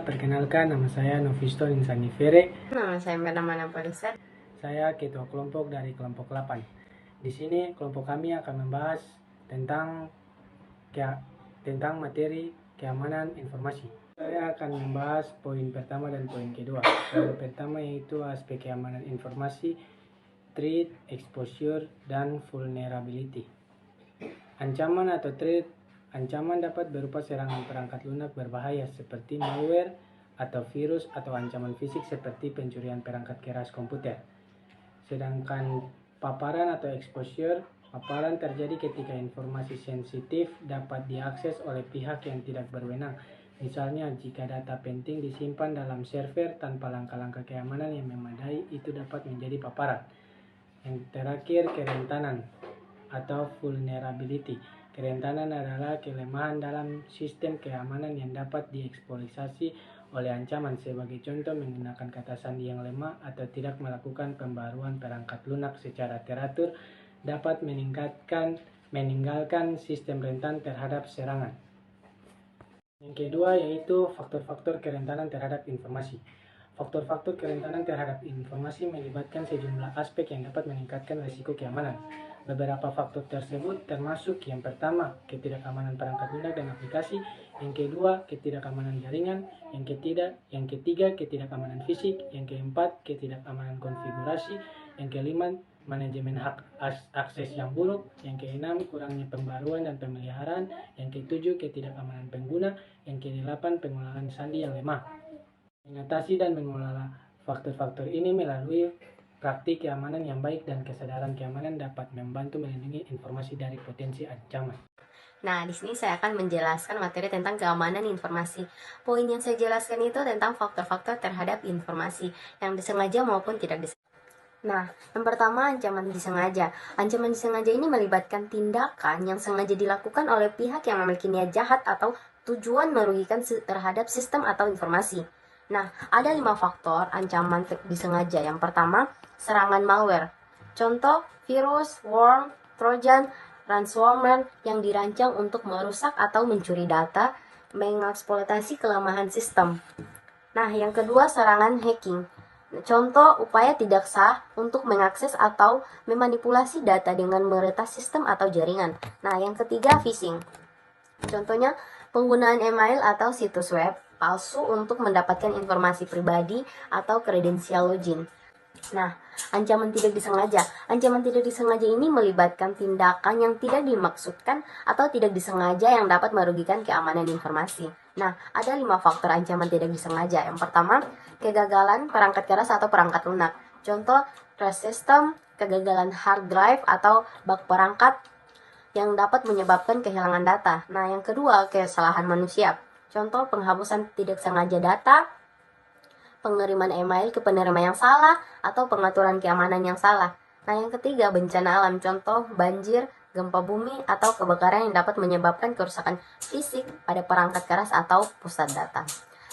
Perkenalkan, nama saya Novisto Insanifere. Nama saya Bernama Polisa. Saya ketua kelompok dari kelompok 8. Di sini kelompok kami akan membahas tentang materi keamanan informasi. Saya akan membahas poin pertama dan poin kedua. Poin pertama yaitu aspek keamanan informasi, threat, exposure, dan vulnerability. Ancaman atau threat. Ancaman dapat berupa serangan perangkat lunak berbahaya seperti malware atau virus, atau ancaman fisik seperti pencurian perangkat keras komputer. Sedangkan paparan atau exposure, paparan terjadi ketika informasi sensitif dapat diakses oleh pihak yang tidak berwenang. Misalnya jika data penting disimpan dalam server tanpa langkah-langkah keamanan yang memadai, itu dapat menjadi paparan. Yang terakhir, kerentanan atau vulnerability. Kerentanan adalah kelemahan dalam sistem keamanan yang dapat dieksploitasi oleh ancaman. Sebagai contoh, menggunakan kata sandi yang lemah atau tidak melakukan pembaruan perangkat lunak secara teratur dapat meninggalkan sistem rentan terhadap serangan. Yang kedua yaitu faktor-faktor kerentanan terhadap informasi. Faktor-faktor kerentanan terhadap informasi melibatkan sejumlah aspek yang dapat meningkatkan risiko keamanan. Beberapa faktor tersebut termasuk yang pertama, ketidakamanan perangkat lunak dan aplikasi, yang kedua, ketidakamanan jaringan, yang ketiga, ketidakamanan fisik, yang keempat, ketidakamanan konfigurasi, yang kelima, manajemen hak akses yang buruk, yang keenam, kurangnya pembaruan dan pemeliharaan, yang ketujuh, ketidakamanan pengguna, yang kedelapan, pengolahan sandi yang lemah. Mengatasi dan mengelola faktor-faktor ini melalui praktik keamanan yang baik dan kesadaran keamanan dapat membantu melindungi informasi dari potensi ancaman. Nah, di sini saya akan menjelaskan materi tentang keamanan informasi. Poin yang saya jelaskan itu tentang faktor-faktor terhadap informasi yang disengaja maupun tidak disengaja. Nah, yang pertama, ancaman disengaja. Ancaman disengaja ini melibatkan tindakan yang sengaja dilakukan oleh pihak yang memiliki niat jahat atau tujuan merugikan terhadap sistem atau informasi. Nah, ada 5 faktor ancaman disengaja. Yang pertama, serangan malware. Contoh, virus, worm, trojan, ransomware yang dirancang untuk merusak atau mencuri data, mengeksploitasi kelemahan sistem. Nah, yang kedua, serangan hacking. Contoh, upaya tidak sah untuk mengakses atau memanipulasi data dengan meretas sistem atau jaringan. Nah, yang ketiga, phishing. Contohnya, penggunaan email atau situs web palsu untuk mendapatkan informasi pribadi atau kredensial login. Nah, ancaman tidak disengaja. Ancaman tidak disengaja ini melibatkan tindakan yang tidak dimaksudkan atau tidak disengaja yang dapat merugikan keamanan informasi. Nah, ada 5 faktor ancaman tidak disengaja. Yang pertama, kegagalan perangkat keras atau perangkat lunak. Contoh, crash system, kegagalan hard drive atau bug perangkat yang dapat menyebabkan kehilangan data. Nah, yang kedua, kesalahan manusia. Contoh, penghapusan tidak sengaja data, pengiriman email ke penerima yang salah, atau pengaturan keamanan yang salah. Nah, yang ketiga, bencana alam. Contoh, banjir, gempa bumi, atau kebakaran yang dapat menyebabkan kerusakan fisik pada perangkat keras atau pusat data.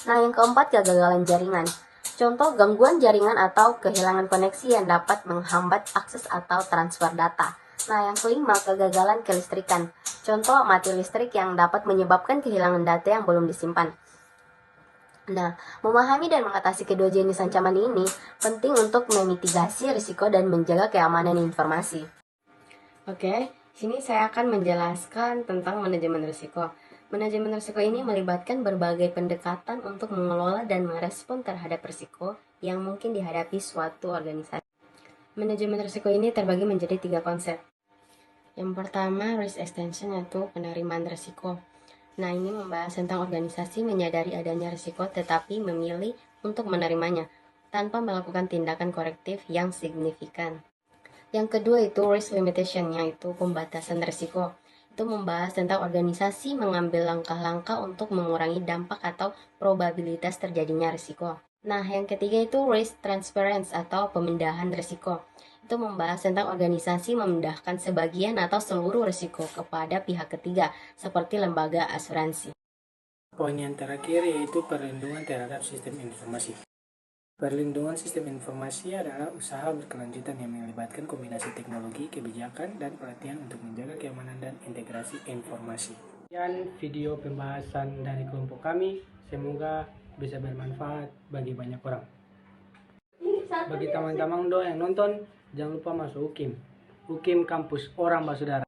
Nah, yang keempat, kegagalan jaringan. Contoh, gangguan jaringan atau kehilangan koneksi yang dapat menghambat akses atau transfer data. Nah, yang kelima, kegagalan kelistrikan. Contoh, mati listrik yang dapat menyebabkan kehilangan data yang belum disimpan. Nah, memahami dan mengatasi kedua jenis ancaman ini penting untuk memitigasi risiko dan menjaga keamanan informasi. Oke, sini saya akan menjelaskan tentang manajemen risiko. Manajemen risiko ini melibatkan berbagai pendekatan untuk mengelola dan merespon terhadap risiko yang mungkin dihadapi suatu organisasi. Manajemen risiko ini terbagi menjadi 3 konsep. Yang pertama, risk extension, yaitu penerimaan risiko. Nah, ini membahas tentang organisasi menyadari adanya risiko tetapi memilih untuk menerimanya tanpa melakukan tindakan korektif yang signifikan. Yang kedua itu risk limitation, yaitu pembatasan risiko. Itu membahas tentang organisasi mengambil langkah-langkah untuk mengurangi dampak atau probabilitas terjadinya risiko. Nah, yang ketiga itu risk transference atau pemindahan risiko. Itu itu membahas tentang organisasi memindahkan sebagian atau seluruh risiko kepada pihak ketiga, seperti lembaga asuransi. Poin yang terakhir yaitu perlindungan terhadap sistem informasi. Perlindungan sistem informasi adalah usaha berkelanjutan yang melibatkan kombinasi teknologi, kebijakan, dan pelatihan untuk menjaga keamanan dan integrasi informasi. Sekian video pembahasan dari kelompok kami, semoga bisa bermanfaat bagi banyak orang. Bagi teman-teman yang nonton, jangan lupa masuk UKIM Kampus Orang Basudara.